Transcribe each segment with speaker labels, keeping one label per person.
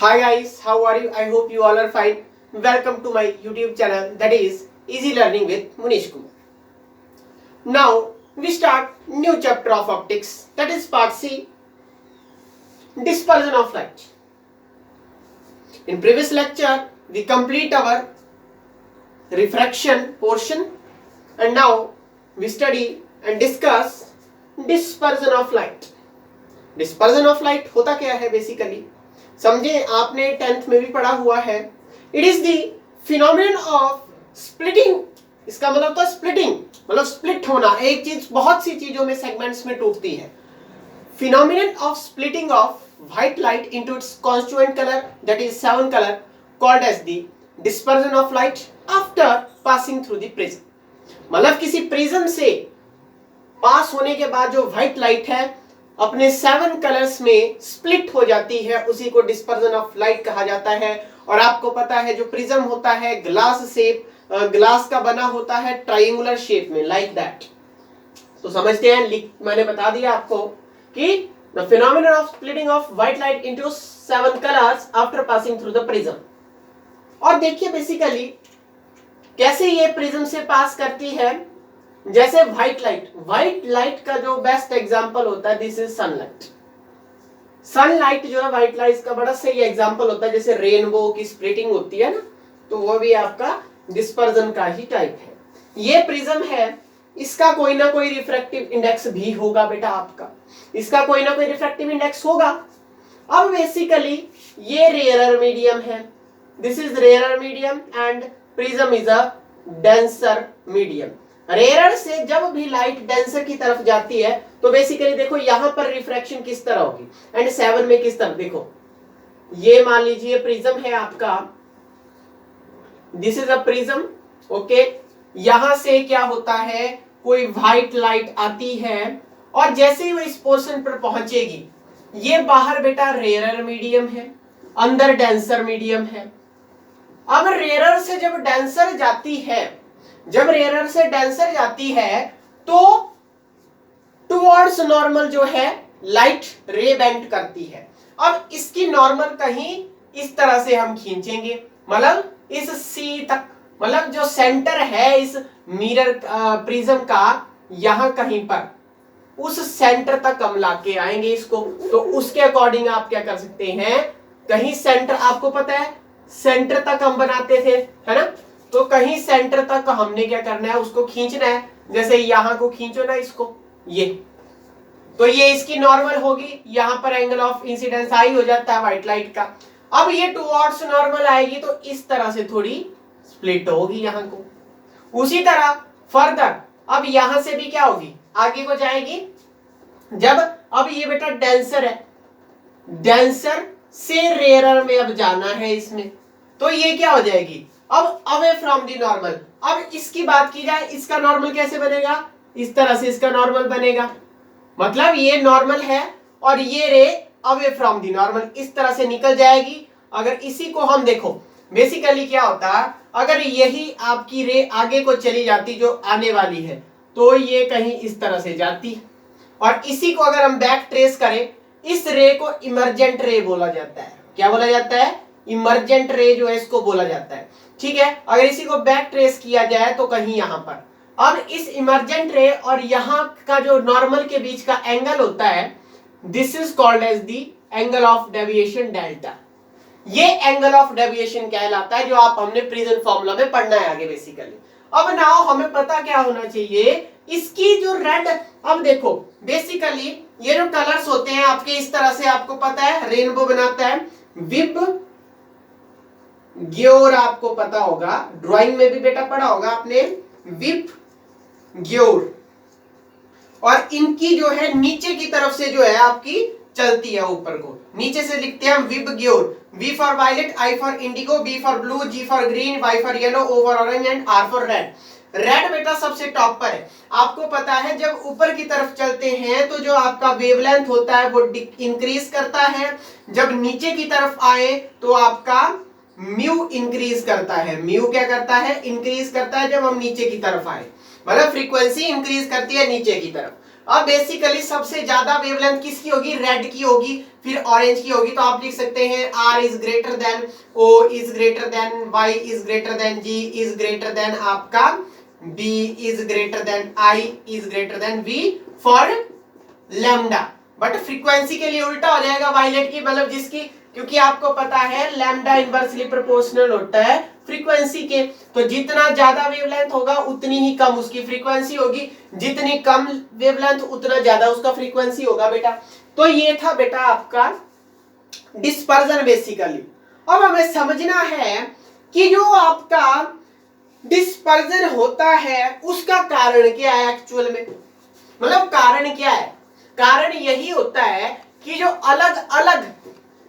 Speaker 1: Hi guys, how are you? I hope you all are fine. Welcome to my YouTube channel, that is Easy Learning with Munish Kumar. Now we start new chapter of optics, that is part C, dispersion of light. In previous lecture we complete our refraction portion and now we study and discuss dispersion of light. Dispersion of light होता क्या है basically? समझे, आपने 10th में भी पढ़ा हुआ है. It is the phenomenon of splitting. इसका मतलब तो स्प्लिटिंग मतलब स्प्लिट होना. एक चीज बहुत सी चीजों में सेगमेंट्स में टूटती है. Phenomenon of splitting of white light into its constituent colour, that is 7 colour, called as the dispersion of light after passing through the prism. मतलब किसी प्रिज्म से पास होने के बाद जो व्हाइट लाइट है अपने 7 कलर्स में स्प्लिट हो जाती है, उसी को डिस्पर्जन ऑफ लाइट कहा जाता है. और आपको पता है जो प्रिज्म होता है ग्लास शेप, ग्लास का बना होता है ट्रायंगुलर शेप में, लाइक दैट. तो समझते हैं, मैंने बता दिया आपको कि the phenomenon of splitting of white light into 7 colours after passing through the prism. और देखिए बेसिकली कैसे ये प्रिज्म से पास करती है. जैसे व्हाइट लाइट का जो बेस्ट एग्जांपल होता है, दिस इज सनलाइट. सनलाइट जो है व्हाइट लाइट का बड़ा सही एग्जांपल होता है. जैसे रेनबो की स्प्लिटिंग होती है ना, तो वो भी आपका डिस्पर्जन का ही टाइप है. ये प्रिज्म है, इसका कोई ना कोई रिफ्रैक्टिव इंडेक्स भी होगा बेटा. आपका इसका कोई ना कोई रिफ्रैक्टिव इंडेक्स होगा. अब बेसिकली ये रेयरर मीडियम है, this is rarer medium and prism is a denser medium. Rarer से जब भी लाइट डेंसर की तरफ जाती है तो बेसिकली देखो यहां पर रिफ्रैक्शन किस तरह होगी एंड 7 में किस तरह. देखो ये मान लीजिए प्रिज्म है आपका, this is a prism. Okay, यहां से क्या होता है, कोई व्हाइट लाइट आती है और जैसे ही वो इस पोर्शन पर पहुंचेगी, ये बाहर बेटा रेयरर मीडियम है, अंदर डेंसर मीडियम है. अब रेयरर से जब डेंसर जाती है तो टुवर्ड्स नॉर्मल जो है लाइट रे बेंड करती है. अब इसकी नॉर्मल कहीं इस तरह से हम खींचेंगे, मतलब इस सी तक, मतलब जो सेंटर है इस मिरर प्रिज्म का, यहां कहीं पर उस सेंटर तक हम लाके आएंगे इसको. तो उसके अकॉर्डिंग आप क्या कर सकते हैं, कहीं सेंटर, आपको पता है सेंटर तक हम बनाते थे, है ना. तो कहीं सेंटर तक हमने क्या करना है, उसको खींचना है. जैसे यहां को खींचो ना इसको, ये तो ये इसकी नॉर्मल होगी. यहां पर एंगल ऑफ इंसिडेंस हाई हो जाता है व्हाइट लाइट का. अब ये टुवर्ड्स नॉर्मल आएगी तो इस तरह से थोड़ी स्प्लिट होगी यहां को. उसी तरह फर्दर अब यहां से भी क्या होगी, आगे को जाएगी. जब अब ये बेटा डेंसर है, डेंसर से रेयरर में अब जाना है इसमें, तो ये क्या हो जाएगी, अब अवे फ्रॉम दी नॉर्मल. अब इसकी बात की जाए, इसका नॉर्मल कैसे बनेगा, इस तरह से इसका नॉर्मल बनेगा. मतलब ये नॉर्मल है और ये रे अवे फ्रॉम दी नॉर्मल इस तरह से निकल जाएगी. अगर इसी को हम देखो, बेसिकली क्या होता है, अगर यही आपकी रे आगे को चली जाती जो आने वाली है, तो ये कहीं इस तरह से जाती. और इसी को अगर हम बैक ट्रेस करें, इस रे को इमर्जेंट रे बोला जाता है. क्या बोला जाता है, इमर्जेंट रे जो है इसको बोला जाता है. ठीक है, अगर इसी को बैक ट्रेस किया जाए तो कहीं यहां पर, अब इस इमर्जेंट रे और यहां का जो नॉर्मल के बीच का एंगल होता है, this is called as the angle of deviation delta. ये एंगल ऑफ डेविएशन कहलाता है, जो आप हमने प्रिज्म फार्मूला में पढ़ना है आगे बेसिकली. अब नाउ हमें पता क्या होना चाहिए, इसकी जो रेड, अब देखो बेसिकली ये जो कलर्स होते हैं आपके इस तरह से, आपको पता है रेनबो बनाता है विब ग्योर, आपको पता होगा ड्राइंग में भी बेटा पढ़ा होगा आपने विब ग्योर. और इनकी जो है नीचे की तरफ से जो है आपकी चलती है, ऊपर को नीचे से लिखते हैं हम VIBGYOR. V for violet, I for indigo, B for blue, G for green, Y for yellow, O for orange and R for red. Red बेटा सबसे टॉप पर है. आपको पता है जब ऊपर की तरफ चलते हैं तो जो आपका वेवलेंथ होता है वो इंक्रीज करता है. जब नीचे की तरफ आए तो आपका म्यू इंक्रीज करता है. म्यू क्या करता है, इंक्रीज करता है जब हम नीचे की तरफ आए, मतलब फ्रीक्वेंसी इंक्रीज करती है नीचे की तरफ. अब बेसिकली सबसे ज्यादा वेवलेंथ किसकी होगी, रेड की होगी, फिर ऑरेंज की होगी। तो आप लिख सकते हैं R is greater than O is greater than Y is greater than G is greater than आपका B is greater than I is greater than V for lambda. But frequency के लिए उल्टा हो जाएगा वायलेट की, मतलब जिसकी, क्योंकि आपको पता है लैम्डा इनवर्सली प्रोपोर्शनल होता है फ्रीक्वेंसी के, तो जितना ज्यादा वेवलेंथ होगा उतनी ही कम उसकी फ्रीक्वेंसी होगी, जितनी कम वेवलेंथ उतना ज्यादा उसका फ्रीक्वेंसी होगा बेटा। तो ये था बेटा आपका डिस्पर्जन बेसिकली। अब हमें समझना है कि जो आपका डिस्पर्जन होता है उसका कारण क्या है एक्चुअल में, मतलब कारण क्या है। कारण यही होता है कि जो अलग अलग,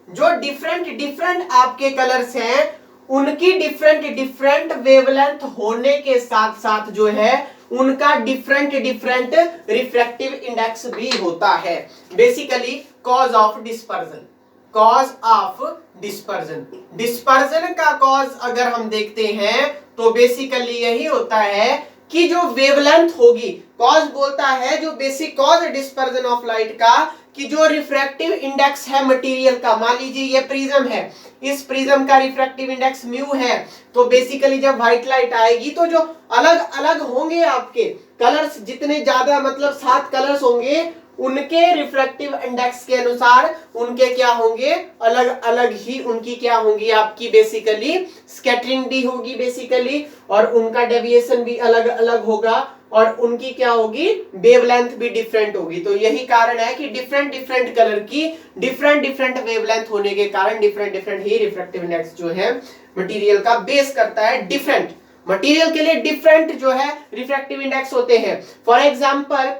Speaker 1: जो डिफरेंट डिफरेंट आपके कलर्स हैं उनकी डिफरेंट डिफरेंट वेवलेंथ होने के साथ साथ जो है उनका डिफरेंट डिफरेंट रिफ्रैक्टिव इंडेक्स भी होता है। Basically cause of dispersion, cause of dispersion, dispersion का कॉज अगर हम देखते हैं तो बेसिकली यही होता है कि जो वेवलेंथ होगी, कॉज बोलता है जो basic cause dispersion of light का, कि जो रिफ्रैक्टिव इंडेक्स है मटेरियल का, मान लीजिए ये प्रिज्म है, इस प्रिज्म का रिफ्रैक्टिव इंडेक्स म्यू है, तो बेसिकली जब व्हाइट लाइट आएगी तो जो अलग अलग होंगे आपके कलर्स, जितने ज्यादा मतलब 7 कलर्स होंगे उनके रिफ्रैक्टिव इंडेक्स के अनुसार उनके क्या होंगे, अलग अलग ही उनकी क्या होंगी आपकी बेसिकली स्कैटरिंग भी होगी बेसिकली, और उनका डेविएशन भी अलग अलग होगा, और उनकी क्या होगी वेवलेंथ भी डिफरेंट होगी। तो यही कारण है कि डिफरेंट डिफरेंट कलर की डिफरेंट डिफरेंट वेवलेंथ होने के कारण डिफरेंट डिफरेंट ही रिफ्रैक्टिव इंडेक्स जो है मटेरियल का बेस करता है, डिफरेंट मटेरियल के लिए डिफरेंट जो है रिफ्रैक्टिव इंडेक्स होते हैं। फॉर एग्जांपल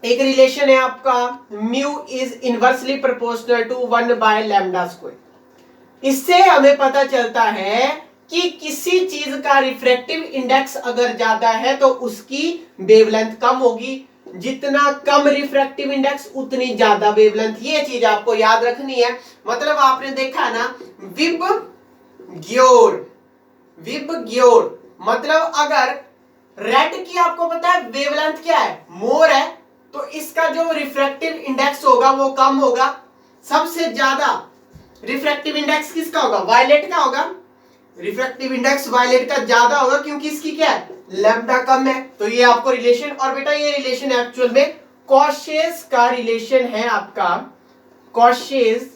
Speaker 1: एक रिलेशन है आपका mu is inversely proportional to 1 by lambda square. इससे हमें पता चलता है कि किसी चीज का रिफ्रैक्टिव इंडेक्स अगर ज्यादा है तो उसकी वेवलेंथ कम होगी, जितना कम रिफ्रैक्टिव इंडेक्स उतनी ज्यादा वेवलेंथ। ये चीज आपको याद रखनी है। मतलब आपने देखा ना विब ग्योर, विब ग्योर मतलब अगर रेड की आपको पता है वेवलेंथ क्या है, मोर है, तो इसका जो रिफ्रैक्टिव इंडेक्स होगा वो कम होगा। सबसे ज्यादा रिफ्रैक्टिव इंडेक्स किसका होगा, वायलेट का होगा। रिफ्रैक्टिव इंडेक्स वायलेट का ज्यादा होगा क्योंकि इसकी क्या है, लैम्डा कम है। तो ये आपको रिलेशन, और बेटा ये रिलेशन एक्चुअल में कॉशेस का रिलेशन है आपका, कॉशेस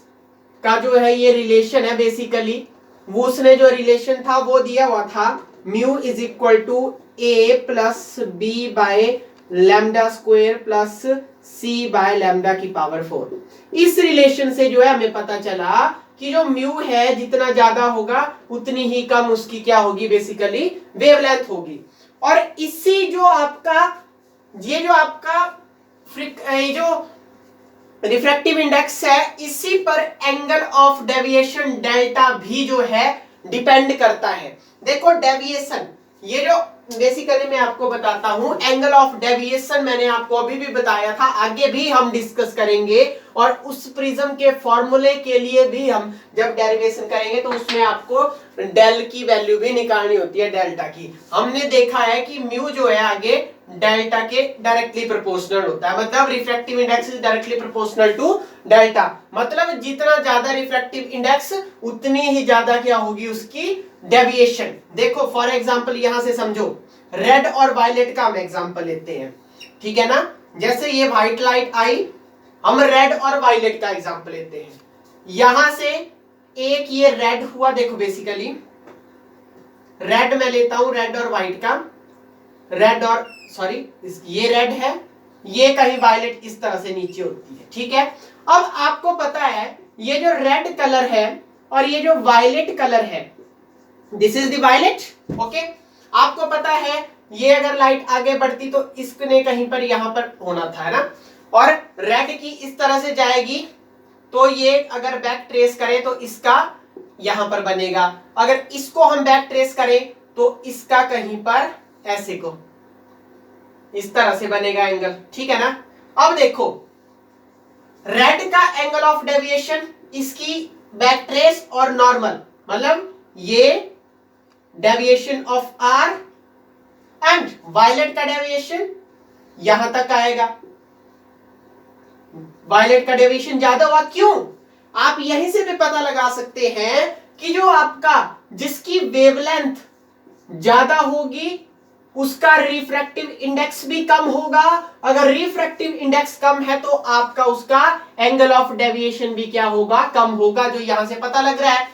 Speaker 1: का जो है ये रिलेशन है बेसिकली, वो उसने जो रिलेशन था वो दिया हुआ था mu is equal to A plus B by lambda square plus C by lambda की पावर 4। इस रिलेशन से जो है हमें पता चला कि जो म्यू है जितना ज्यादा होगा उतनी ही कम उसकी क्या होगी बेसिकली वेवलेंथ होगी। और इसी जो आपका ये जो आपका जो रिफ्रैक्टिव इंडेक्स है इसी पर एंगल ऑफ डेविएशन डेल्टा भी जो है डिपेंड करता है। देखो डेविएशन, ये जो बेसिकली मैं आपको बताता हूं एंगल ऑफ डेविएशन, मैंने आपको अभी भी बताया था, आगे भी हम डिस्कस करेंगे, और उस प्रिज्म के फॉर्मूले के लिए भी हम जब डेरिवेशन करेंगे तो उसमें आपको डेल की वैल्यू भी निकालनी होती है, डेल्टा की। हमने देखा है कि म्यू जो है आगे डेल्टा के डायरेक्टली प्रोपोर्शनल होता है, मतलब refractive index is directly proportional to delta, मतलब जितना ज्यादा रिफ्रैक्टिव इंडेक्स उतनी ही ज्यादा क्या होगी उसकी डेविएशन। देखो फॉर एग्जांपल यहां से समझो, रेड और वायलेट का हम एग्जांपल लेते हैं, ठीक है ना। जैसे ये व्हाइट लाइट आई, हम रेड और वायलेट का एग्जांपल लेते हैं। यहां से एक ये रेड हुआ, देखो बेसिकली रेड मैं लेता हूं, रेड और व्हाइट का, रेड और सॉरी ये रेड है, ये कहीं वायलेट इस तरह से नीचे होती है, ठीक है। अब आपको पता है ये जो रेड कलर है और ये जो वायलेट कलर है, this is the violet, okay. आपको पता है ये अगर लाइट आगे बढ़ती तो इसने कहीं पर यहां पर होना था, है ना, और रेड की इस तरह से जाएगी तो ये अगर बैक ट्रेस करें तो इसका यहां पर बनेगा, अगर इसको हम बैक ट्रेस करें तो इसका कहीं पर ऐसे को इस तरह से बनेगा एंगल, ठीक है ना। अब देखो रेड का एंगल ऑफ डेविएशन, इसकी बैक ट्रेस और नॉर्मल, मतलब ये deviation of R, and violet का डेविएशन यहां तक आएगा, वायलेट का डेविएशन ज्यादा हुआ। क्यों? आप यहीं से भी पता लगा सकते हैं कि जो आपका जिसकी वेवलेंथ ज्यादा होगी उसका रिफ्रैक्टिव इंडेक्स भी कम होगा। अगर रिफ्रैक्टिव इंडेक्स कम है तो आपका उसका एंगल ऑफ डेविएशन भी क्या होगा? कम होगा, जो यहां से पता लग रहा है।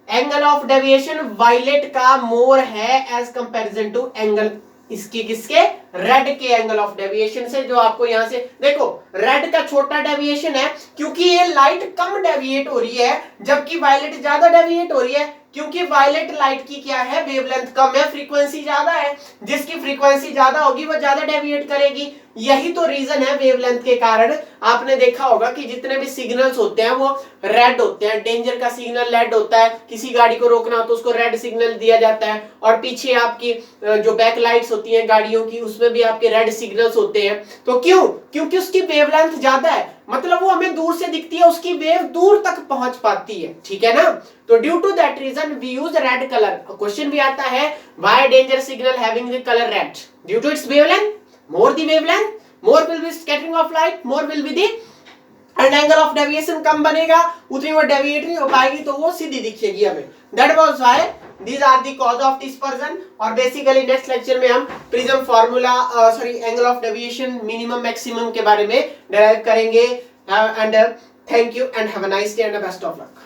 Speaker 1: एंगल ऑफ डेविएशन वायलेट का मोर है एज कंपैरिजन टू एंगल इसके किसके? रेड के एंगल ऑफ डेविएशन से। जो आपको यहां से देखो रेड का छोटा डेविएशन है क्योंकि ये लाइट कम डेविएट हो रही है, जबकि वायलेट ज्यादा डेविएट हो रही है क्योंकि वायलेट लाइट की क्या है? वेवलेंथ कम है, फ्रीक्वेंसी ज्यादा है। जिसकी फ्रीक्वेंसी ज्यादा होगी वो ज्यादा डेविएट करेगी। यही तो रीजन है वेवलेंथ के कारण। आपने देखा होगा कि जितने भी सिग्नल्स होते हैं वो रेड होते हैं। डेंजर का सिग्नल रेड होता है, किसी गाड़ी को रोकना हो तो उसको रेड सिग्नल दिया जाता है। और पीछे आपकी जो बैक लाइट्स होती हैं गाड़ियों की उसमें भी आपके रेड सिग्नल्स होते हैं। तो क्यों? क्योंकि उसकी वेवलेंथ ज्यादा है, मतलब वो हमें दूर से दिखती है, उसकी वेव दूर तक पहुंच पाती है। ठीक है ना? तो due to that reason we use red colour. Question भी आता है why danger signal having the colour red? Due to its wavelength, more the wavelength more will be scattering of light, more will be the and angle of deviation कम बनेगा, उतनी वो deviate नहीं हो पाएगी तो वो सीधी दिखेगी हमें। That was why these are the cause of dispersion। और बेसिकली नेक्स्ट लेक्चर में हम prism formula angle of deviation minimum maximum के बारे में डिराइव करेंगे। And thank you and have a nice day and best of luck.